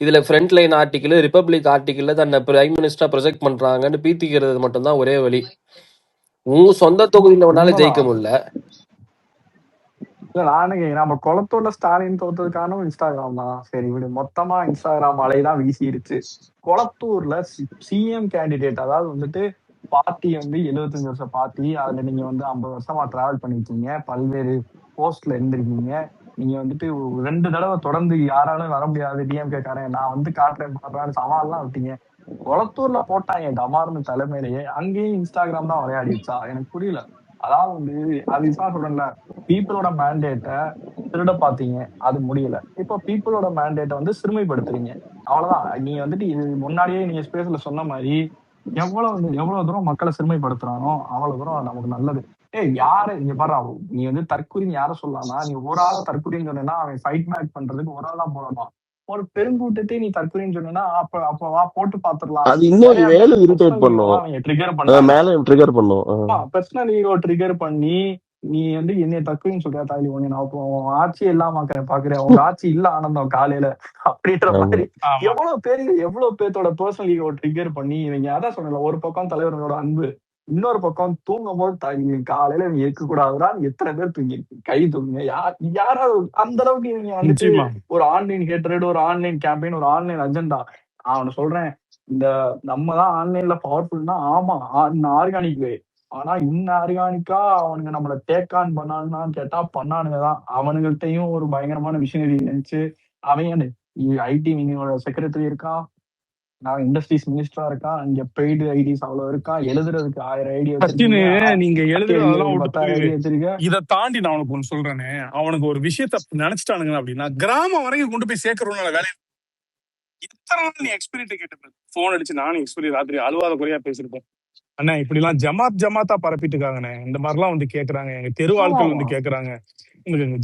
இதுல front line article, republic ஆர்டிக்கிள்ல தன்னை prime மினிஸ்டரா ப்ரொஜெக்ட் பண்றாங்கன்னு பீத்திக்கிறது மட்டும்தான் ஒரே வழி. உன் சொந்த தொகுதியில உன்னால ஜெயிக்க உண்மைதான். முடியல. இல்ல நானே நம்ம குளத்தூர்ல ஸ்டாலின் தோத்ததுக்கான இன்ஸ்டாகிராம் தான். சரி விடு, மொத்தமா இன்ஸ்டாகிராம் அலைதான் வீசிருச்சு. குளத்தூர்ல சிஎம் கேண்டிடேட், அதாவது வந்துட்டு பார்ட்டி வந்து 75 வருஷம் பார்ட்டி, அதுல நீங்க வந்து 50 வருஷமா டிராவல் பண்ணிருக்கீங்க, பல்வேறு போஸ்ட்ல இருந்திருக்கீங்க. நீங்க வந்துட்டு 2 தடவை தொடர்ந்து யாராலும் வர முடியாது டிஎம்கே காரன், நான் வந்து காட்டுறேன் பாடுறான்னு சவால்லாம் விட்டீங்க. குளத்தூர்ல போட்டாங்க டமார்னு தலைமையிலேயே. அங்கேயும் இன்ஸ்டாகிராம் தான் விளையாடிச்சா? எனக்கு புரியல. அதாவது வந்து அதுதான் சொல்றேன்ல, பீப்புளோட மேண்டேட்டை திருட பாத்தீங்க, அது முடியல. இப்போ பீப்புளோட மேண்டேட்டை வந்து சிறுமைப்படுத்துறீங்க, அவ்வளவுதான். நீங்க வந்துட்டு இது முன்னாடியே நீங்க ஸ்பேஸ்ல சொன்ன மாதிரி எவ்வளவு தூரம் மக்களை சிறுமைப்படுத்துறானோ அவ்வளவு தூரம் நமக்கு நல்லது. யாரு இங்க பாரு, நீ வந்து தற்கொலைன்னு யார சொல்லலாம்னா, நீ ஒரு ஆள தற்கொலைன்னு சொன்னா அவன் ஃபைட் பேக் பண்றதுக்கு ஒரு ஆள் தான் போடணும். ஒரு பெருங்கூட்டத்தை நீ தற்கொலைன்னு சொன்னா அப்ப வா போட்டு பாத்துடலாம். அது இன்னும் நிறைய மேல பேர் இரிட்டேட் பர்சனல் பண்ணும், அவங்க ட்ரிகர் பண்ணாங்க. மேல ட்ரிகர் பண்ணும். பர்சனல் ஈகோ ட்ரிகர் பண்ணி நீ வந்து என்னைய தக்குன்னு சொல்ற தாலி ஒண்ணு, நான் இப்போ உன் ஆட்சி எல்லாம் பாக்குறேன், உங்க ஆட்சி இல்ல ஆனந்தம் காலையில அப்படின்ற மாதிரி எவ்வளவு பேர்த்தோட பர்சனல் ஈகோ ட்ரிகர் பண்ணி இவங்க. அதான் சொன்னல, ஒரு பக்கம் தலைவர்களோட அன்பு, இன்னொரு பக்கம் தூங்கும் போது காலையில இவங்க இருக்க கூடாதுதான். எத்தனை பேர் தூங்கி கை தூங்குங்க, யாராவது அந்த அளவுக்கு இவங்க வந்துட்டு ஒரு ஆன்லைன் ஹேட்ரேட், ஒரு ஆன்லைன் கேம்பெயின், ஒரு ஆன்லைன் அஜெண்டா. அவனை சொல்றேன், இந்த நம்ம தான் ஆன்லைன்ல பவர்ஃபுல்னா ஆமா, ஆர்கானிக் வே. ஆனா ஆர்கானிக்கா அவனுங்க நம்மள டேக் ஆன் பண்ணானுன்னு கேட்டா பண்ணானுங்கதான். அவனுங்கள்ட்டையும் ஒரு பயங்கரமான மிஷினரி இருந்துச்சு. அவன் ஐடி விங்கோட செக்ரட்டரி இருக்கான், நான் இண்டஸ்ட்ரீஸ் மினிஸ்டரா இருக்கான், இங்க பெய்டு ஐடிஸ் அவ்வளவு இருக்கான், எழுதுறதுக்கு 1000 ஐடி வச்சிருக்கீங்க, நீங்க எழுதுறதெல்லாம் வச்சிருக்க. இதை தாண்டி நான் அவனுக்கு ஒண்ணு சொல்றேனே, அவனுக்கு ஒரு விஷயத்த நினைச்சிட்டானுங்க அப்படின்னா கிராமம் வரைக்கும் கொண்டு போய் சேர்க்கறவனால வேலை. இத்தனை நாள் நீ எக்ஸ்பீரியன்ட் கேட்டு போன் அடிச்சு நானும் எக்ஸ்பீரியன் ராத்திரி அழுவாத குறையா பேசிருப்பேன். அண்ணா இப்படி எல்லாம் ஜமாத்தா பரப்பிட்டு இருக்காங்கண்ணே, இந்த மாதிரிலாம் வந்து கேக்குறாங்க, எங்க தெரு ஆட்கள் வந்து கேக்குறாங்க.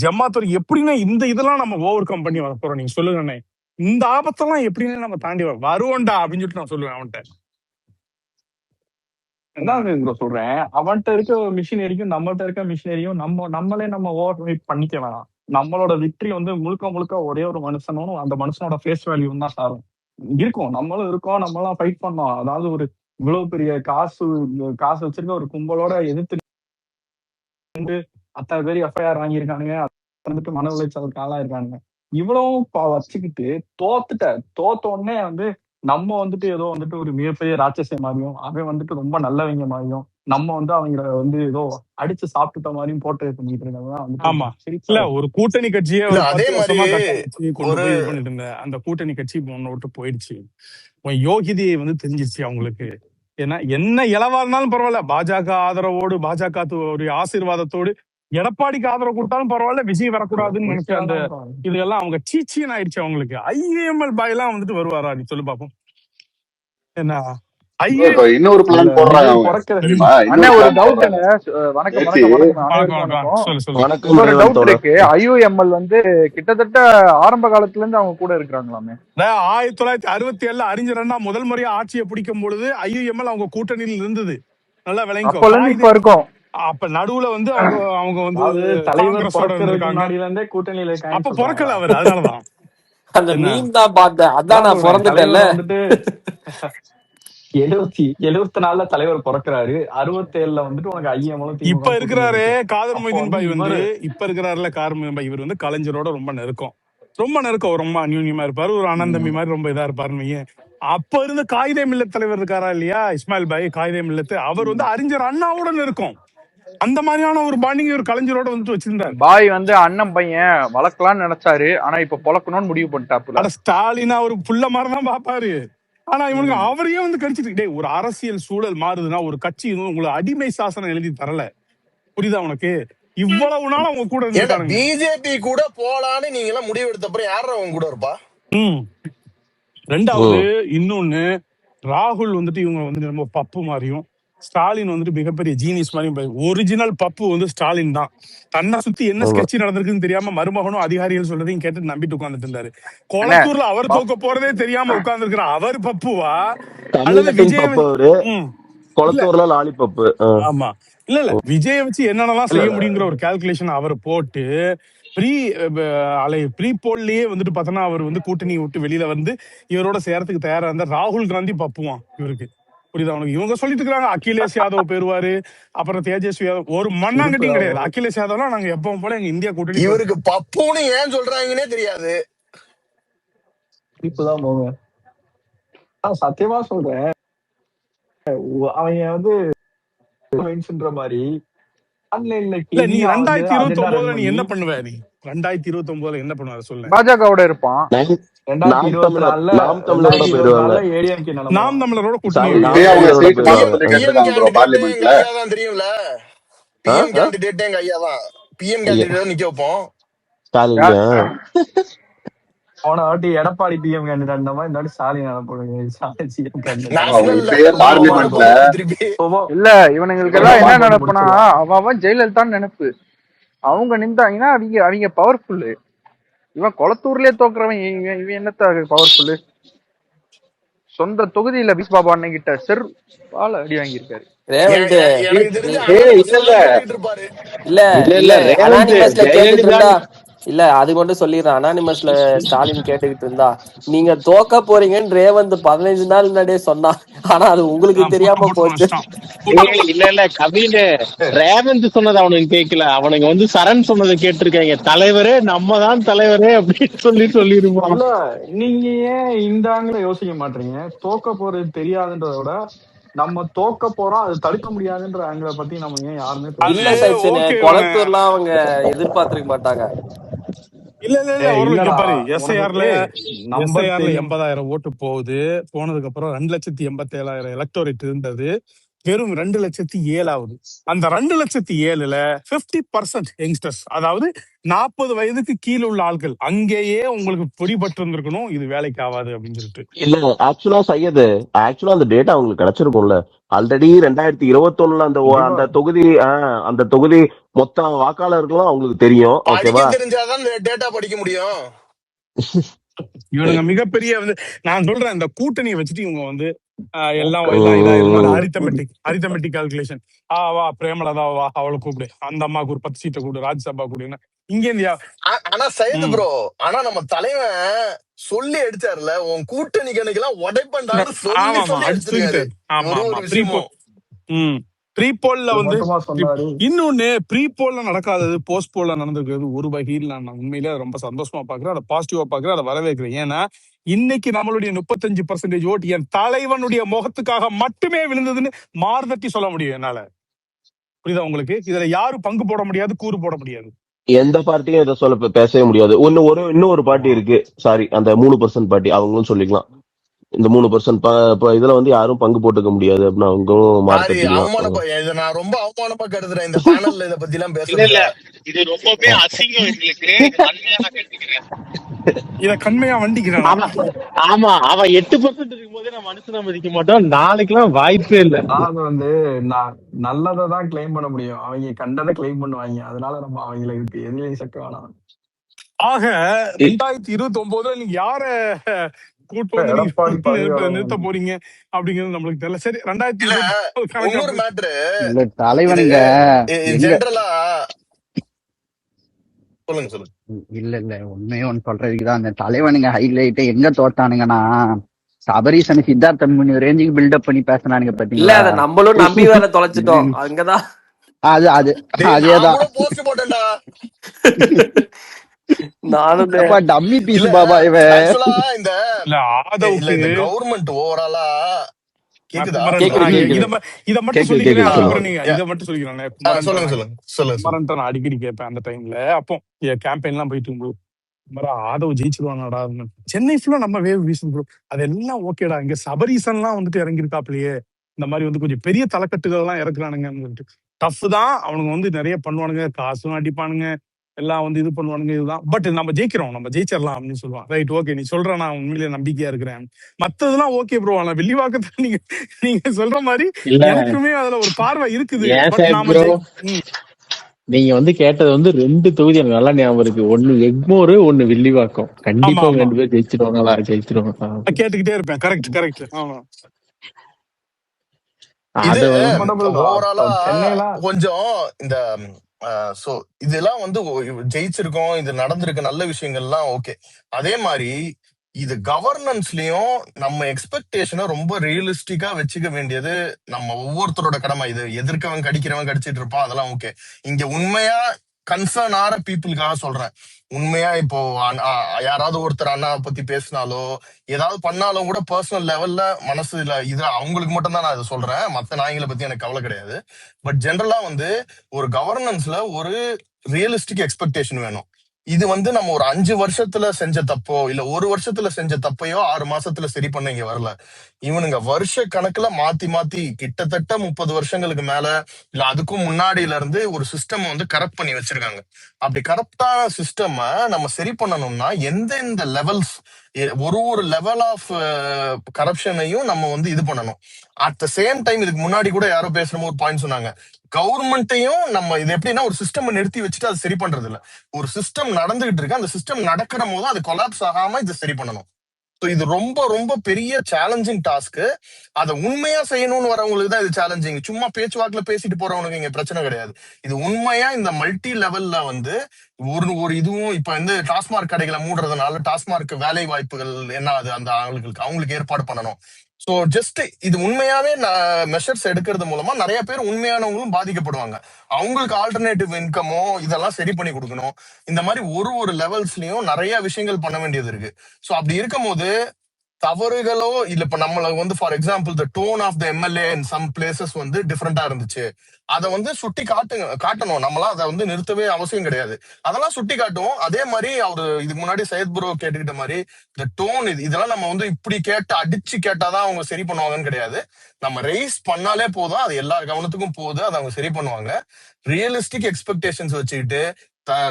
ஜமாத் எப்படின்னா இந்த இதெல்லாம் நம்ம ஓவர் கம் பண்ணி வர போறோம், நீங்க சொல்லுங்கண்ணே. இந்த ஆபத்தெல்லாம் எப்படின்னு நம்ம தாண்டி வருவோம்டா அப்படின்னு சொல்லிட்டு நான் சொல்லுவேன் அவன்கிட்ட. சொல்றேன், அவன்கிட்ட இருக்க மிஷினரிக்கும் நம்மகிட்ட இருக்க மிஷினரியும் நம்மளே ஓவர் பண்ணிக்க வேணாம். நம்மளோட விக்டரி வந்து முழுக்க ஒரே ஒரு மனுஷனும் அந்த மனுஷனோட ஃபேஸ் வேல்யூ தான் சாரும் இருக்கும். நம்மளும் இருக்கோம், நம்மளாம் ஃபைட் பண்ணோம். அதாவது ஒரு இவ்வளவு பெரிய காசு வச்சிருக்க ஒரு கும்பலோட எதிர்த்து அத்தனை பேர் எஃப்ஐஆர் வாங்கியிருக்கானுங்க, வந்துட்டு மன உளைச்சலுக்கு ஆளா இருக்கானுங்க. இவ்வளவும் வச்சுக்கிட்டு தோத்த உடனே வந்து நம்ம வந்துட்டு ஏதோ வந்துட்டு ஒரு மிகப்பெரிய ராட்சச மாதிரியும், அவன் வந்துட்டு ரொம்ப நல்லவங்க மாதிரியும், நம்ம வந்து அவங்கள வந்து ஏதோ அடிச்சு சாப்பிட்ட மாதிரியும் போட்டு பண்ணிட்டு இருக்காங்க. ஒரு கூட்டணி கட்சியே பண்ணிட்டு இருந்த அந்த கூட்டணி கட்சி ஒன்னு விட்டு போயிடுச்சு. யோகிதையை வந்து தெரிஞ்சிச்சு அவங்களுக்கு. ஏன்னா என்ன இளவா இருந்தாலும் பரவாயில்ல, பாஜக ஆதரவோடு, பாஜக ஒரு ஆசீர்வாதத்தோடு எடப்பாடிக்கு ஆதரவு கொடுத்தாலும் பரவாயில்ல, விஜய் வரக்கூடாதுன்னு நினைச்ச அந்த இதெல்லாம் அவங்க சீச்சின்னு ஆயிடுச்சு அவங்களுக்கு. ஐஏஎம்எல் பாய் எல்லாம் வந்துட்டு வருவாரா நீ சொல்லு பாப்போம். என்ன இன்னொரு பிளான் போடுறாங்க ஒரு டவுட். வணக்கம். ஒரு டவுட் இருக்கு, ஐயூஎம்எல் வந்து கிட்டத்தட்ட ஆரம்ப காலத்துல இருந்து அவங்க கூட இருக்கிறாங்களாமே. 1967 அறிஞர் அண்ணா முதல் முறையா ஆட்சியை பிடிக்கும் பொழுது ஐயூஎம்எல் அவங்க கூட்டணியில் இருந்தது. நல்லா விளங்கிக்கோ. இருக்கும் அப்ப நடுவுல வந்து அவங்க வந்து தலைவர் கூட்டணியில அப்ப பிறக்கல அவர், அதனாலதான் அந்த மீன் தான் பார்த்தேன். அதான் நான் பிறந்துட்டேன்ல. 74 தலைவர் பிறக்கிறாரு, 67 வந்துட்டு உனக்கு ஐஎம்எல் இப்ப இருக்கிறாரு காதர் மொய்தீன் பாய் வந்து இப்ப இருக்கிறாருல காதர் மொய்தீன் பாய். இவர் வந்து கலைஞரோட ரொம்ப நெருக்கம், ரொம்ப அந்யூன்யமா இருப்பாரு, ஒரு அனந்தமி மாதிரி ரொம்ப இதா இருப்பாருன்னு. அப்ப இருந்த காயிதே மில்லத் தலைவர் இருக்காரா இல்லையா, இஸ்மாயில் பாய் காயிதே மில்லத், அவர் வந்து அறிஞர் அண்ணாவோட நெருக்கம். அந்த மாதிரியான ஒரு பாண்டிங் ஒரு கலைஞரோட வந்துட்டு வச்சிருந்தாரு. பாய் வந்து அண்ணன் பையன் வளர்க்கலாம்னு நினைச்சாரு, ஆனா இப்ப பொழக்கணும்னு முடிவு பண்ணிட்டாரு. ஸ்டாலினா ஒரு புள்ள மாதிரிதான் பாப்பாரு. ஆனா இவனுக்கு அவரையே வந்து கடிச்சிட்டு, ஒரு அரசியல் சூழல் மாறுதுன்னா ஒரு கட்சி உங்களுக்கு அடிமை சாசனம் எழுதி தரல, புரியுதா உனக்கு? இவ்வளவு நாள் அவங்க கூட இருக்காங்க. பிஜேபி கூட போலான்னு நீங்க எல்லாம் முடிவு எடுத்த அப்புறம் யாரும் அவங்க கூட இருப்பா? ரெண்டாவது இன்னொன்னு, ராகுல் வந்துட்டு இவங்க வந்துட்டு ரொம்ப பப்பு மாதிரியும், ஸ்டாலின் வந்துட்டு மிகப்பெரிய ஜீனியஸ் மாதிரியும். ஒரிஜினல் பப்பு வந்து ஸ்டாலின் தான். தன்னை சுத்தி என்ன ஸ்கெட்ச் நடந்திருக்குன்னு தெரியாம மருமகனும் அதிகாரிகள் சொல்றதையும் கேட்டு நம்பிட்டு உட்கார்ந்துட்டு இருந்தாரு. கோலத்தூர்ல அவர் தோக்க போறதே தெரியாம உட்கார்ந்து இருக்கிற அவர் பப்புவா அல்லது விஜய்? கொளத்தூர்ல லாலிபப்பு. ஆமா, இல்ல விஜய வச்சு என்னென்னலாம் செய்ய முடியுங்கிற ஒரு கால்குலேஷன் அவர் போட்டு ப்ரீ போல்லயே வந்துட்டு பார்த்தோன்னா அவர் வந்து கூட்டணி விட்டு வெளியில வந்து இவரோட சேரத்துக்கு தயாரா இருந்தா ராகுல் காந்தி பப்புவான் இவருக்கு. புரியுதா உனக்கு? இவங்க சொல்லிட்டு இருக்காங்க அகிலேஷ் யாதவ் பெறுவாரு, அப்புறம் தேஜஸ்வி யாதவ். ஒரு சிரிப்பு மண்ணாங்கட்டியும் தான் கிடையாது. bro. அகிலேஷ் யாதவ்லாம் நாங்க எப்பவும் போல எங்க இந்தியா கூட்டணி இவருக்கு பப்புன்னு ஏன் சொல்றாங்கன்னே தெரியாது. சிரிப்பு தான் போங்க. சத்தியமா சொல்றேன், அவங்க வந்து ன்ற மாதிரி ஆன்லைன்ல இல்ல. நீ ஹெவியா வந்து அஜெண்டா 2029 ரன் நீ பண்ணி என்ன பண்ணுவ? நீ 2029 என்ன பண்ணுவ சொல்ல? பாஜகவோட இருப்பான். நாம் தமிழர் 2024 நாம் தமிழரோட போயிருவாங்க. ஏடிஎம்கே நாம் நிலப்போம். தமிழரோட கூட்டணி சாரி, வைப்பான். நாம் இப்பயே அவங்க தமிழரோட சீட்டு மாத்த போயிருவாங்க. சொல்லிட்டு பிஎம் இருக்காங்க ப்ரோ கேண்டிடேட் எங்க பார்லிமெண்ட்ல. ஐயா தான் தெரியும்ல. பிஎம் கேண்டிடேட் எங்க ஐயா தான். பிஎம் ஐயா, கேண்டிடேட் நிக்க வைப்போம். ஸ்டாலின்யா போன வாட்டி எடப்பாடி பிஎம் கேண்டிடேட் இந்த மாதிரி இந்த வாட்டி ஸ்டாலின் நிலப்போம். சிஎம் கேண்டிடேட் ஆமா அவங்க நேஷனல் இப்பயே லெவல்ல பார்லிமெண்ட்ல போவோம் திருப்பி. இல்ல இவனுங்களுக்கு எல்லாம் என்ன நினைப்புனா அவன் ஜெயலலிதான் நினைப்பு. அவங்க நின்றாங்கன்னா அவங்க பவர்ஃபுல். இவன் குளத்தூர்லயே தோக்குறவன். இவன் என்னத்த பவர்ஃபுல்? சொந்த தொகுதியில பிஸ் பாபா அண்ணகிட்ட பால அடி வாங்கியிருக்காரு. ரேவந்த் எனக்கு தெரிஞ்ச நீ அனானிமஸ்ல கேட்டுட்டு இருப்பாரு. இல்ல இல்ல இல்ல இல்ல ரேவந்த் அனானிமஸ்ல கேட்டுட்டு ஜெயலலிதா இருந்தா இல்ல அது மட்டும் சொல்லிடுறேன். அனானிமஸ்ல ஸ்டாலின் கேட்டுக்கிட்டு இருந்தா நீங்க தோக்க போறீங்கன்னு ரேவந்த் 15 நாள் முன்னாடியே சொன்னா. ஆனா அது உங்களுக்கு போட்டோ தெரியாம போட்டு போச்சு. வச்சிட்டான். போட்டோ போட்டு இல்ல இல்ல கபில ரேவந்த் சொன்னது அவனுக்கு கேட்கல. அவனுக்கு வந்து சரண் சொன்னதை கேட்டிருக்காங்க. தலைவரே நம்ம தான் தலைவரே அப்படின்னு சொல்லிருப்பான். இல்ல நீங்க ஏன் இந்த ஆங்கில யோசிக்க மாட்டீங்க? தோக்க போறது தெரியாதுன்றத விட நம்ம தோக்க போறோம் அது தடுக்க முடியாதுன்ற ஆங்கில பத்தி நம்ம ஏன் யாருமே அது இல்ல பேச சச்சின் ஓகே. குளத்தூர்லாம் அவங்க எதிர்பார்த்திருக்க மாட்டாங்க. இல்ல இல்ல இல்ல ஒரு இங்க இல்லடா பாரு. உனக்கு எஸ்ஐஆர்ல நம்பர் தெரியும். 80,000 ஓட்டு போகுது. போனதுக்கு அப்புறம் 2,87,000 எலக்டோரேட் இருந்தது. வெறும் 2,07,000 ஆகுது. அந்த 2,07,000ல 50% யங்ஸ்டர்ஸ், அதாவது 40 வயதுக்கு கீழே உள்ள ஆட்கள். அங்கேயே உங்களுக்கு பிடிபட்டு இருந்திருக்கணும் இது வேலைக்கு ஆகாது அப்படின்னு சொல்லிட்டு. இல்ல ஆக்சுவலா சையது ஆக்சுவலா அந்த டேட்டா அவங்களுக்கு கிடைச்சிருக்கும்ல. ஆல்ரெடி 2021 அந்த கண்டிப்பா அந்த தொகுதி மொத்த வாக்காளர்களும் அவங்களுக்கு தெரியும். படிக்க ஓகேவா? தெரிஞ்சாதான் டேட்டா படிக்க முடியும். இவனுங்க மிகப்பெரிய வந்து நான் சொல்றேன் இந்த கூட்டணியை வச்சுட்டு இவங்க வந்து எல்லாம் அரித்தமெட்டிக் கால்குலேஷன். வா பிரேமலதா வா அவளை கூப்பிடு, அந்த அம்மாவுக்கு ஒரு 10 சீட்டை கூடு, ராஜ்யசபா கூடுன்னா இங்க இந்தியா. ஆனா சையது ப்ரோ, ஆனா நம்ம தலைவன் சொல்லி அடிச்சாருல, உன் கூட்டணி கணக்கெல்லாம் உடைப்பண்டான்னு சொல்லி சொல்லி அடிச்சிருக்காரு. ஒரு விஷயமும் ப்ரீ போல்ல வந்து மட்டுமா சொன்னாரு. இன்னொன்னு ப்ரீ போல்ல நடக்காதது போஸ்ட் போல்ல நடந்திருக்கிறது ஒரு வகையில் நான் உண்மையில ரொம்ப சந்தோஷமா பாக்குறேன். அதை பாசிட்டிவா பாக்குறேன், அதை வரவேற்கிறேன். ஏன்னா இன்னைக்கு நம்மளுடைய 35% ஓட்டு என் தலைவனுடைய முகத்துக்காக மட்டுமே விழுந்ததுன்னு மார்தட்டி சொல்ல முடியும் என்னால. புரியுதா உங்களுக்கு? இதுல யாரும் பங்கு போட முடியாது, கூறு போட முடியாது. எந்த பார்ட்டியும் இதை சொல்ல பேசவே முடியாது. இன்னொரு பார்ட்டி இருக்கு, சாரி அந்த 3% பார்ட்டி, அவங்களும் சொல்லிக்கலாம். இந்த 3% இதுல வந்து யாரும் பங்கு போட்டுக்க முடியாது அப்படின்னு அவங்களும் அவமானப்பா. இதை நான் ரொம்ப அவமானமா கருதுறேன் இந்த சேனல்ல இதை பத்தி எல்லாம் பேசல. இது ரொம்பவே அசிங்கம் எங்களுக்கு. இத கண்மையா வண்டிக்கிறான். ஆமா அவன் 8% இருக்கும் போதே நான் மனுஷனை மதிக்க மாட்டோம். நாளைக்கெல்லாம் வாய்ப்பே இல்லை. அது வந்து நான் நல்லதான் கிளைம் பண்ண முடியும், அவங்க கண்டதை கிளைம் பண்ணுவாங்க. அதனால நம்ம அவங்களுக்கு எதிரையும் சக்க வேணாம். ஆக 2029 நீங்க யார கூட்டு வந்து நிறுத்த போறீங்க அப்படிங்கிறது நம்மளுக்கு தெரியல. சரி 2029 மேட்ரு தலைவனுங்க ஜெனரலா சொல்லுங்க. இல்ல உண்மையே ஒன்னு சொல்றதுக்குதான் அந்த தலைவனுங்க ஹைலைட் எங்க தோத்தானுங்கன்னா சபரீசன் சித்தார்த்த முனி ரேஞ்சுக்கு பில்டப் பண்ணி பேசினானுங்க இல்ல பாத்தீங்களா? அத நம்மளும் நம்பி வேற தொலைச்சிட்டோம். அங்கதான் அதேதான் போஸ்ட் போட்டேன்டா. நானும் டம்மி பீஸ் பாபா இவன். இந்த கவர்மெண்ட் ஓவராலா கேக்குதா? இத மட்டும் சொல்லிக்கிறேன். சொல்லுங்க. அடிக்கடி கேட்பேன் அந்த டைம்ல. அப்போ கேம்பெயின் எல்லாம் போயிட்டு இருக்கும்போது ஆதவ் ஜெயிச்சிருவானாடா, சென்னை ஃபுல்லா நம்ம வேவ் வீசும் ப்ரோ, அதெல்லாம் ஓகேடா. இங்க சபரீசன் எல்லாம் வந்துட்டு இறங்கிருக்காப்லயே, இந்த மாதிரி வந்து கொஞ்சம் பெரிய தலைக்கட்டுகள் எல்லாம் இறக்குறானுங்க. டஃப் தான், அவனுங்க வந்து நிறைய பண்ணுவானுங்க, காசும் அடிப்பானுங்க, எல்லாம் வந்து இது பண்ணுவானுங்க. இதுதான் பட் நம்ம ஜெயிக்கிறோம், நம்ம ஜெயிச்சிடலாம் அப்படின்னு சொல்லுவான். ரைட், ஓகே, நீ சொல்ற, நான் உண்மையிலேயே நம்பிக்கையா இருக்கிறேன். மத்ததெல்லாம் ஓகே ப்ரோ. ஆனா வெள்ளிவாக்கத்தை நீங்க சொல்ற மாதிரி எனக்குமே அதுல ஒரு பார்வை இருக்குது. நீங்க வந்து கேட்டது வந்து 2 தொகுதி எனக்கு நல்லா ஞாபகம் இருக்கு. ஒண்ணு எக்மோர், ஒண்ணு வில்லிவாக்கம். கண்டிப்பா 2 பேர் ஜெயிச்சிருவாங்க. கேட்டுக்கிட்டே இருப்பேன். கரெக்ட். ஆமா, ஓவராலா கொஞ்சம் இந்த சோ இதெல்லாம் வந்து ஜெயிச்சிருக்கோம், இது நடந்திருக்கு, நல்ல விஷயங்கள்லாம் ஓகே. அதே மாதிரி இது கவர்னன்ஸ்லயும் நம்ம எக்ஸ்பெக்டேஷனை ரொம்ப ரியலிஸ்டிக்கா வச்சுக்க வேண்டியது நம்ம ஒவ்வொருத்தரோட கடமை. இது எதிர்க்கவன் கடிக்கிறவன் கடிச்சிட்டு இருப்பான், அதெல்லாம் ஓகே. இங்க உண்மையா கன்சர்ன் ஆற பீப்புளுக்காக சொல்றேன். உண்மையா இப்போ யாராவது ஒருத்தர் அண்ணா பத்தி பேசினாலோ ஏதாவது பண்ணாலும் கூட பர்சனல் லெவல்ல மனசுல இது அவங்களுக்கு மட்டும் தான் நான் இதை சொல்றேன், மத்த நாய்களை பத்தி எனக்கு கவலை கிடையாது. பட் ஜென்ரலா வந்து ஒரு கவர்னன்ஸ்ல ஒரு ரியலிஸ்டிக் எக்ஸ்பெக்டேஷன் வேணும். இது வந்து நம்ம ஒரு 5 வருஷத்துல செஞ்ச தப்போ இல்ல 1 வருஷத்துல செஞ்ச தப்பையோ 6 மாசத்துல சரி பண்ண இங்க வரல. இவனுங்க வருஷ கணக்குல மாத்தி மாத்தி கிட்டத்தட்ட 30 வருஷங்களுக்கு மேல இல்ல அதுக்கும் முன்னாடியில இருந்து ஒரு சிஸ்டம் வந்து கரெக்ட் பண்ணி வச்சிருக்காங்க. அப்படி கரெக்டான சிஸ்டம் நம்ம சரி பண்ணணும்னா எந்தெந்த லெவல்ஸ், ஒரு லெவல் ஆஃப் கரப்ஷனையும் நம்ம வந்து இது பண்ணணும். அட் த சேம் டைம் இதுக்கு முன்னாடி கூட யாரோ பேசுற ஒரு பாயிண்ட் சொன்னாங்க, கவர்மெண்ட்டையும் நம்ம இது எப்படின்னா ஒரு சிஸ்டம் நிறுத்தி வச்சுட்டு அது சரி பண்றது இல்ல. ஒரு சிஸ்டம் நடந்துகிட்டு இருக்கு, அந்த சிஸ்டம் நடக்கிற போது அது கொலாப்ஸ் ஆகாம இது சரி பண்ணணும். ஸோ இது ரொம்ப ரொம்ப பெரிய சேலஞ்சிங் டாஸ்க். அதை உண்மையா செய்யணும்னு வரவங்களுக்கு தான் இது சேலஞ்சிங். சும்மா பேச்சுவாக்குல பேசிட்டு போறவனுக்கு இங்க பிரச்சனை கிடையாது. இது உண்மையா இந்த மல்டி லெவல்ல வந்து ஒரு இதுவும் இப்ப வந்து டாஸ்மார்க் கடைகளை மூடுறதுனால டாஸ்மார்க் வேலை வாய்ப்புகள் என்ன ஆகுது, அந்த அவங்களுக்கு ஏற்பாடு பண்ணணும். ஸோ ஜஸ்ட் இது உண்மையாவே மெஷர்ஸ் எடுக்கிறது மூலமா நிறைய பேர் உண்மையானவங்களும் பாதிக்கப்படுவாங்க. அவங்களுக்கு ஆல்டர்னேட்டிவ் இன்கமோ இதெல்லாம் சரி பண்ணி கொடுக்கணும். இந்த மாதிரி ஒரு லெவல்ஸ்லயும் நிறைய விஷயங்கள் பண்ண வேண்டியது இருக்கு. ஸோ அப்படி இருக்கும் போது தவறுகளோ இல்ல இப்ப நம்மள வந்து for example the tone of the MLA in some places வந்து டிஃப்ரெண்டா இருந்துச்சு, அதை வந்து சுட்டி காட்டணும். நம்மளாம் அதை வந்து நிறுத்தவே அவசியம் கிடையாது, அதெல்லாம் சுட்டி காட்டுவோம். அதே மாதிரி அவரு இதுக்கு முன்னாடி சையத் ப்ரோ கேட்டுக்கிட்ட மாதிரி இந்த டோன் இதெல்லாம் நம்ம வந்து இப்படி அடிச்சு கேட்டாதான் அவங்க சரி பண்ணுவாங்கன்னு கிடையாது. நம்ம ரைஸ் பண்ணாலே போதும், அது எல்லார் கவனத்துக்கும் போகுது, அதை அவங்க சரி பண்ணுவாங்க. ரியலிஸ்டிக் எக்ஸ்பெக்டேஷன்ஸ் வச்சுக்கிட்டு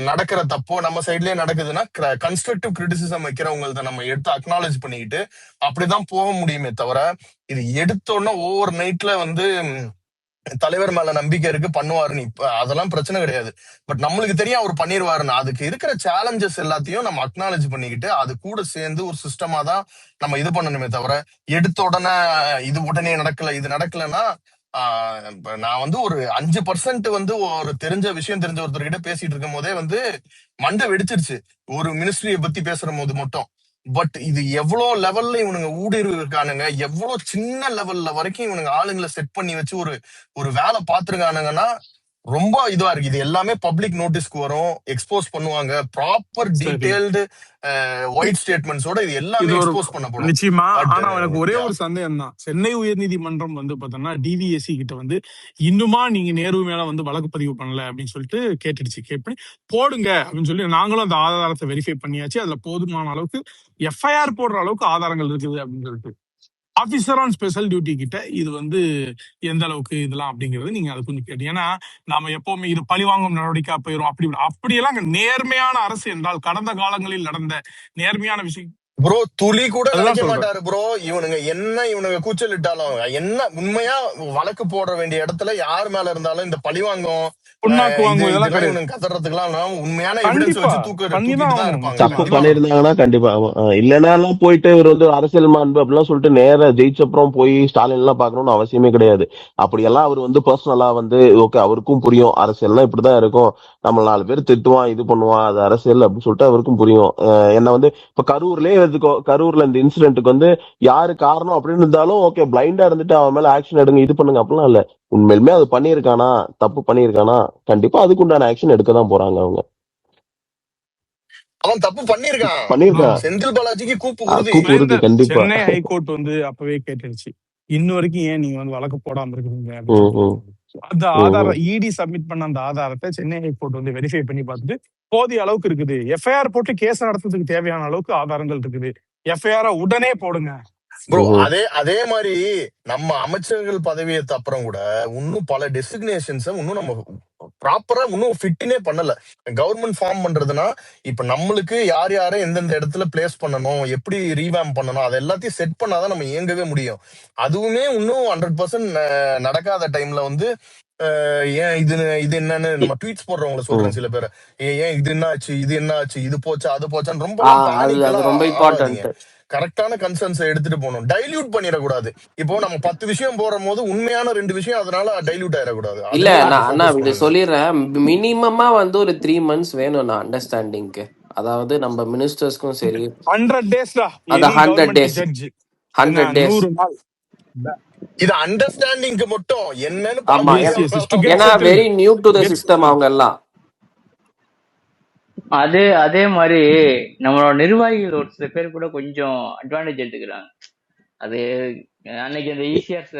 நடக்கிற தப்போ நம்ம சைட்லயே நடக்குதுன்னா கன்ஸ்ட்ரக்டிவ் கிரிட்டிசிசம் வைக்கிறவங்கள்ட்ட நம்ம எடுத்து அக்னாலேஜ் பண்ணிக்கிட்டு அப்படிதான் போக முடியுமே தவிர, இது எடுத்தோன்னா ஓவர் நைட்ல வந்து தலைவர் மேல நம்பிக்கை இருக்கு பண்ணுவாருன்னு இப்ப அதெல்லாம் பிரச்சனை கிடையாது. பட் நம்மளுக்கு தெரியும் அவர் பண்ணிடுவாருன்னு. அதுக்கு இருக்கிற சேலஞ்சஸ் எல்லாத்தையும் நம்ம அக்னாலேஜ் பண்ணிக்கிட்டு அது கூட சேர்ந்து ஒரு சிஸ்டமா தான் நம்ம இது பண்ணணுமே தவிர, எடுத்த உடனே இது உடனே நடக்கல இது நடக்கலன்னா நான் வந்து ஒரு 5% வந்து ஒரு தெரிஞ்ச ஒருத்தர்கிட்ட பேசிட்டு இருக்கும் போதே வந்து மண்டை வெடிச்சிருச்சு ஒரு மினிஸ்ட்ரியை பத்தி பேசுற போது மட்டும். பட் இது எவ்வளவு லெவல்ல இவனுங்க ஊடுருவி இருக்கானுங்க, எவ்வளவு சின்ன லெவல்ல வரைக்கும் இவனுங்க ஆளுங்களை செட் பண்ணி வச்சு ஒரு வேலை பாத்துருக்கானுங்கன்னா ரொம்ப இதுவா இருக்கு. இது எல்லாமே பப்ளிக் நோட்டீஸ்க்கு வரும், எக்ஸ்போஸ் பண்ணுவாங்க. ப்ராப்பர் டீடைல்டு ஒயிட் ஸ்டேட்மெண்ட்ஸோட இது எல்லாமே எக்ஸ்போஸ் பண்ணப்படும். நிச்சயமா. ஆனா எனக்கு ஒரே ஒரு சந்தேகம் தான், சென்னை உயர்நீதிமன்றம் வந்து பாத்தோம்னா டிவிஎஸ்சி கிட்ட வந்து இன்னுமா நீங்க நேரு மேல வந்து வழக்கு பதிவு பண்ணல அப்படின்னு சொல்லிட்டு கேட்டுடுச்சு. கேட்டு போடுங்க அப்படின்னு சொல்லி நாங்களும் அந்த ஆதாரத்தை வெரிஃபை பண்ணியாச்சு. அதுல போதுமான அளவுக்கு எஃப்ஐஆர் போடுற அளவுக்கு ஆதாரங்கள் இருக்குது அப்படின்னு சொல்லிட்டு ஆபீசர் ஆன் ஸ்பெஷல் டியூட்டி கிட்ட இது வந்து எந்த அளவுக்கு இதெல்லாம் அப்படிங்கிறது நீங்க அதை கொஞ்சம் கேட்டு. ஏன்னா நாம எப்பவுமே இது பழிவாங்கும் நடவடிக்கை போயிடும் அப்படியெல்லாம் நேர்மையான அரசு என்றால் கடந்த காலங்களில் நடந்த நேர்மையான விஷயம் ப்ரோ துளி கூட நினைக்க மாட்டாரு ப்ரோ. இவனுங்க கூச்சல் இட்டாலும் என்ன உண்மையா வழக்கு போட வேண்டிய இடத்துல யார் மேல இருந்தாலும் இந்த பழிவாங்கம் கத்துறதுக்கெல்லாம் உண்மையான எவிடன்ஸ் வச்சு தூக்கிட்டு தான் இருப்பாங்க. தப்பு பண்ணிருந்தாங்கன்னா கண்டிப்பா இல்லைன்னா போயிட்டு இவர் வந்து அரசியல் மாண்பு அப்படிலாம் சொல்லிட்டு நேர ஜெயிச்சப்புறம் போய் ஸ்டாலின் எல்லாம் பாக்கணும்னு அவசியமே கிடையாது. அப்படியெல்லாம் அவர் வந்து பர்சனலா வந்து ஓகே அவருக்கும் புரியும் அரசியல்லாம் இப்படிதான் இருக்கும், நம்ம 4 பேர் திட்டுவான் இது பண்ணுவான் அது அரசியல் அப்படின்னு சொல்லிட்டு அவருக்கும் புரியும். என்ன வந்து இப்ப கரூர்ல இந்த இன்சிடென்ட்டுக்கு வந்து யாரு காரணம் அப்படின்னு இருந்தாலும் ஓகே பிளைண்டா இருந்துட்டு அவன் மேல ஆக்ஷன் எடுங்க இது பண்ணுங்க அப்படிலாம் இல்ல. உண்மையிலுமே அது பண்ணிருக்கானா தப்பு பண்ணிருக்கானா கண்டிப்பா அதுக்கு உண்டான ஆக்ஷன் எடுக்கதான் போறாங்க அவங்க. அவன் தப்பு பண்ணிருக்கான். செந்தில் பாலாஜிக்கு கூப்பு உறுதி கண்டிப்பா. சென்னை ஹைகோர்ட் வந்து அப்பவே கேட்டுருச்சு, இன்ன வரைக்கும் ஏன் நீங்க வந்து வழக்கு போடாம இருக்கீங்க. அந்த ஆதாரம் இடி சப்மிட் பண்ண அந்த ஆதாரத்தை சென்னை ஹைகோர்ட் வந்து வெரிஃபை பண்ணி பார்த்துட்டு போதிய அளவுக்கு இருக்குது, எஃப்ஐஆர் போட்டு கேஸ் நடத்துறதுக்கு தேவையான அளவுக்கு ஆதாரங்கள் இருக்குது, எஃப்ஐஆர் உடனே போடுங்க. ப்ரோ அதே மாதிரி நம்ம அமைச்சர்கள் பதவியேற்ற அப்புறம் கூட இன்னும் பல டெசிக்னேஷன்ஸ் இன்னும் நம்ம ப்ராப்பரா இன்னும் ஃபிட்டினே பண்ணல. கவர்மெண்ட் ஃபார்ம் பண்றதுன்னா இப்ப நம்மளுக்கு யாரை எந்தெந்த இடத்துல பிளேஸ் பண்ணணும், எப்படி ரீவேம் பண்ணணும், அதை எல்லாத்தையும் செட் பண்ணாதான் நம்ம இயங்கவே முடியும். அதுவுமே இன்னும் 100% நடக்காத டைம்ல வந்து ஏன் இது இது என்னன்னு நம்ம ட்வீட்ஸ் போடுறவங்கள சொல்றேன் ம். சில பேரை. ஏன் இது என்ன ஆச்சு, இது என்ன ஆச்சு, இது போச்சா அது போச்சான்னு ரொம்பலாம் அது பேனிக் அது எல்லாம் ரொம்ப ஆகாதீங்க. இம்பார்ட்டன்ட். கரெக்டான கன்சர்ன்ஸை எடுத்துட்டு போகணும், டைல்யூட் பண்ணிடக்கூடாது. இப்போ நம்ம 10 விஷயம் போடும் போது உண்மையான 2 விஷயம் அதனால டைல்யூட் ஆயிடக்கூடாது. இல்ல அதுலயே நான் கொஞ்சம் அண்ணா ஃபோக்கஸ் இது பண்ணுங்க. சொல்லிடுறேன். மினிமமா வந்து ஒரு 3 months வேணும் நான் அண்டர்ஸ்டாண்டிங்க்கு. அதாவது நம்ம மினிஸ்டர்ஸ்க்கும் சரி 100 daysடா அந்த any 100 government days judge. 100 days 100 நாள். இது அண்டர்ஸ்டாண்டிங்க்கு மட்டும் என்னன்னு ஆமா. எஸ் பாக்குறதுக்கு எஸ் அவ்வளவு இஸ் டு கெட் ஏன்னா அவ்வளவுதான். Settled. Very new to the get system அவங்க எல்லாம். அதே மாதிரி நம்மளோட நிர்வாகிகள் ஒரு சில பேர் கூட கொஞ்சம் அட்வான்டேஜ் எடுத்துக்கிறாங்க. அது அன்னைக்கு அந்த ஈசிஆர்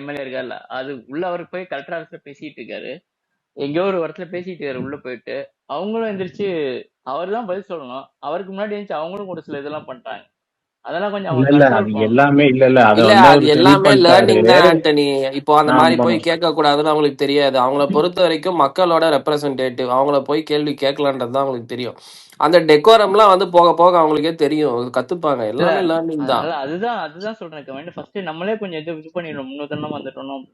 எம்எல்ஏ இருக்கார்ல, அது உள்ள அவருக்கு போய் கலெக்டர் ஆஃபீஸ்ல பேசிட்டு இருக்காரு, எங்கேயோ ஒரு இடத்துல பேசிட்டு இருக்காரு. உள்ள போயிட்டு அவங்களும் எந்திரிச்சு அவர் தான் பதில் சொல்லணும், அவருக்கு முன்னாடி எழுந்துச்சு அவங்களும் ஒரு சில இதெல்லாம் பண்றாங்க. அதெல்லாம் கொஞ்சம் இல்ல அவங்க இல்ல கண்ட்ரோல் அது பண்ணணும். எல்லாமே இல்ல அத இல்ல வந்து அது அவரு சரி எல்லாமே பண்ணிட்டாரு. லேர்னிங் தான் ஆண்டனி. இப்போ அந்த மாதிரி ஆமா போய் கேட்க கூடாதுன்னு அவங்களுக்கு தெரியாது. அவங்கள பொறுத்த வரைக்கும் மக்களோட ரெப்ரசன்டேட்டிவ், அவங்கள போய் கேள்வி கேட்கலான்றது தான் அவங்களுக்கு தெரியும். அந்த டெக்கோரம்லாம் வந்து போக போக அவங்களுக்கே தெரியும், கத்துப்பாங்க. இல்ல எல்லாமே லேர்னிங் தான். அதனால அதுதான் சொல்றேன். ஃபர்ஸ்ட் நம்மளே கொஞ்சம் இது பண்ணிடணும், முன்னுதாரணமா வந்துட்டோம்.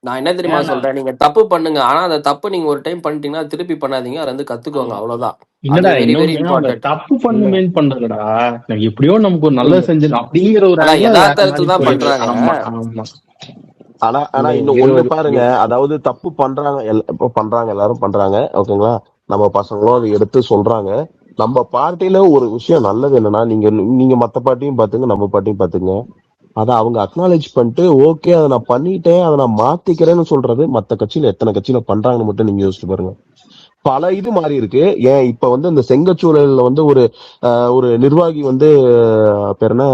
நான் என்ன தெரியுமா ஏன்னா சொல்றேன், நீங்க தப்பு பண்ணுங்க, ஆனா அந்த தப்பு நீங்க ஒரு டைம் பண்ணிட்டீங்கன்னா அது திருப்பி பண்ணாதீங்க, அது வந்து கத்துக்கோங்க, ஆமா அவ்வளவுதான். அது இல்லடா வெரி வெரி இன்னொன்னு அவங்க இம்பார்ட்டன்ட். தப்பு இல்ல பண்ணுமேன்னு பண்றதுடா. எப்படியோ நமக்கு ஒரு நல்லது புரியுது. செஞ்சிடும் அப்படிங்கிற ஒரு அதான் ஆங்கில வேற மாதிரி யதார்த்தத்துல தான் போயிடுது. பண்றாங்க. ஆமா ஆமா. ஆனா ஆனா இந்த இன்னும் ஒண்ணு 20 பாருங்க, அதாவது தப்பு பண்றாங்க, இப்ப பண்றாங்க, எல்லாரும் பண்றாங்க, ஓகேங்களா? நம்ம பசங்களும் அதை எடுத்து சொல்றாங்க. நம்ம பார்ட்டியில ஒரு விஷயம் நல்லது என்னன்னா, நீங்க நீங்க மத்த பார்ட்டியும் பாத்துங்க, நம்ம பார்ட்டியும் பாத்துங்க, அதை அவங்க அக்னாலேஜ் பண்ணிட்டு ஓகே அதை நான் பண்ணிட்டேன், அதை நான் மாத்திக்கிறேன்னு சொல்றது மத்த கட்சியில எத்தனை கட்சியில பண்றாங்கன்னு மட்டும் நீங்க யோசிச்சு பாருங்க. பல இது மாறி இருக்கு. ஏன் இப்ப வந்து இந்த செங்கச்சூழல்ல வந்து ஒரு நிர்வாகி வந்து பேர் என்ன,